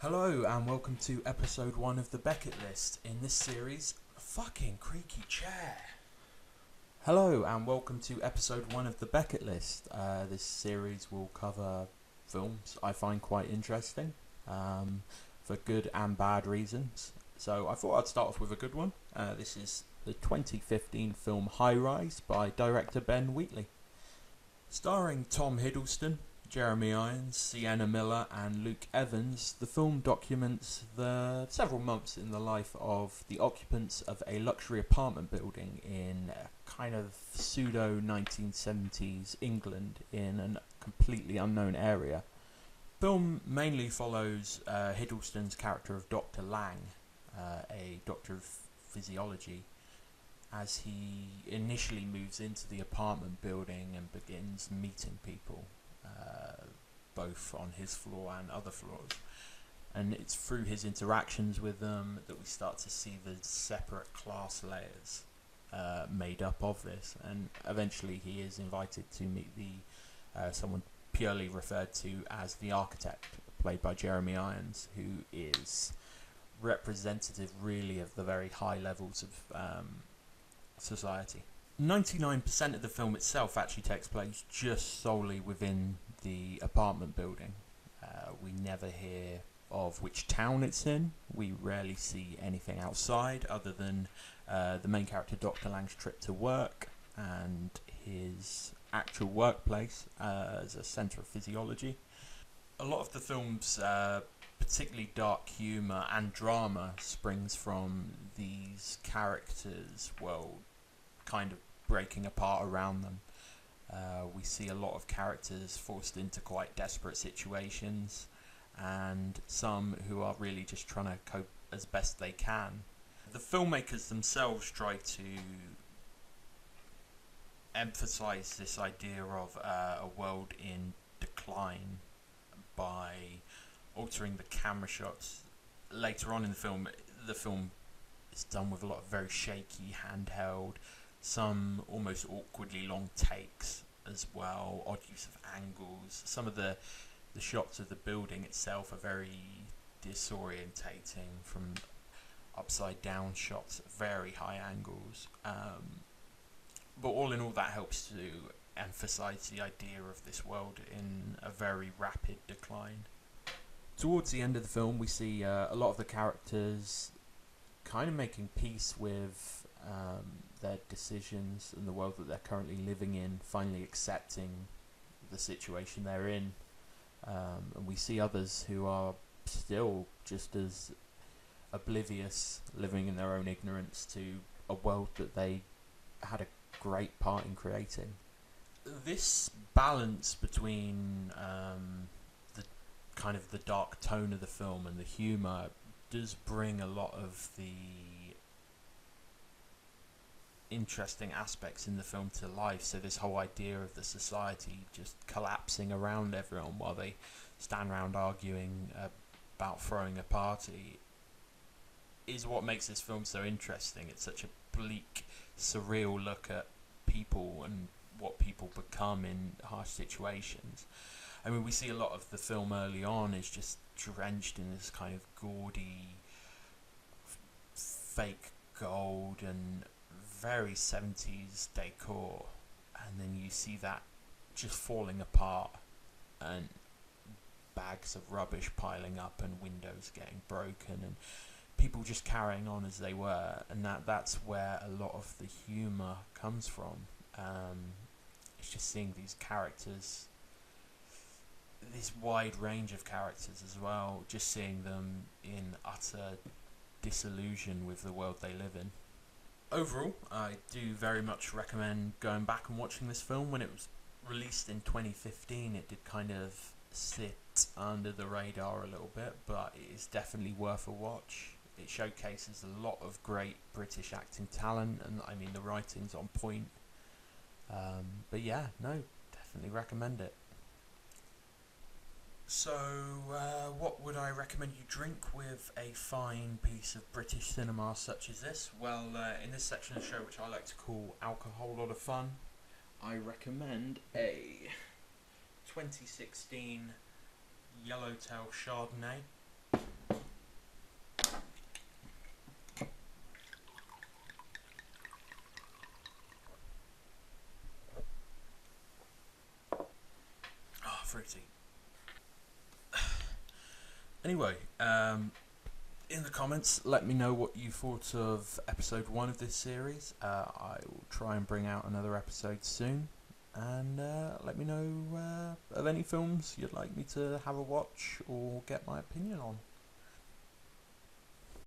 Hello and welcome to episode 1 of the Beckett List. In this series, fucking creaky chair. Hello and welcome to episode 1 of the Beckett List. This series will cover films I find quite interesting, for good and bad reasons. So I thought I'd start off with a good one. This is the 2015 film High Rise by director Ben Wheatley. Starring Tom Hiddleston, Jeremy Irons, Sienna Miller and Luke Evans, the film documents the several months in the life of the occupants of a luxury apartment building in a kind of pseudo-1970s England in a completely unknown area. The film mainly follows Hiddleston's character of Dr. Lang, a doctor of physiology, as he initially moves into the apartment building and begins meeting people, both on his floor and other floors. And it's through his interactions with them that we start to see the separate class layers made up of this. And eventually he is invited to meet someone purely referred to as the architect, played by Jeremy Irons, who is representative really of the very high levels of society. 99% of the film itself actually takes place just solely within the apartment building. We never hear of which town it's in. We rarely see anything outside other than the main character Dr. Lang's trip to work and his actual workplace as a centre of physiology. A lot of the film's particularly dark humour and drama springs from these characters' world kind of breaking apart around them. We see a lot of characters forced into quite desperate situations, and some who are really just trying to cope as best they can. The filmmakers themselves try to emphasize this idea of a world in decline by altering the camera shots. Later on in the film is done with a lot of very shaky handheld, some almost awkwardly long takes as well, odd use of angles. Some of the shots of the building itself are very disorientating, from upside down shots at very high angles. But all in all, that helps to emphasize the idea of this world in a very rapid decline. Towards the end of the film, we see a lot of the characters kind of making peace with their decisions and the world that they're currently living in, finally accepting the situation they're in. And we see others who are still just as oblivious, living in their own ignorance to a world that they had a great part in creating. This balance between the kind of the dark tone of the film and the humour does bring a lot of the interesting aspects in the film to life. So this whole idea of the society just collapsing around everyone while they stand around arguing about throwing a party is what makes this film so interesting. It's such a bleak, surreal look at people and what people become in harsh situations. I mean, we see a lot of the film early on is just drenched in this kind of gaudy fake gold and very 70s decor, and then you see that just falling apart and bags of rubbish piling up and windows getting broken and people just carrying on as they were, and that's where a lot of the humour comes from. It's just seeing these characters, this wide range of characters as well, just seeing them in utter disillusion with the world they live in. Overall, I do very much recommend going back and watching this film. When it was released in 2015, it did kind of sit under the radar a little bit, but it is definitely worth a watch. It showcases a lot of great British acting talent, and I mean the writing's on point. But yeah, no, definitely recommend it. So, what would I recommend you drink with a fine piece of British cinema such as this? Well, in this section of the show, which I like to call Alcohol Lot of Fun, I recommend a 2016 Yellowtail Chardonnay fruity. Anyway, in the comments, let me know what you thought of episode 1 of this series. I will try and bring out another episode soon. And let me know of any films you'd like me to have a watch or get my opinion on.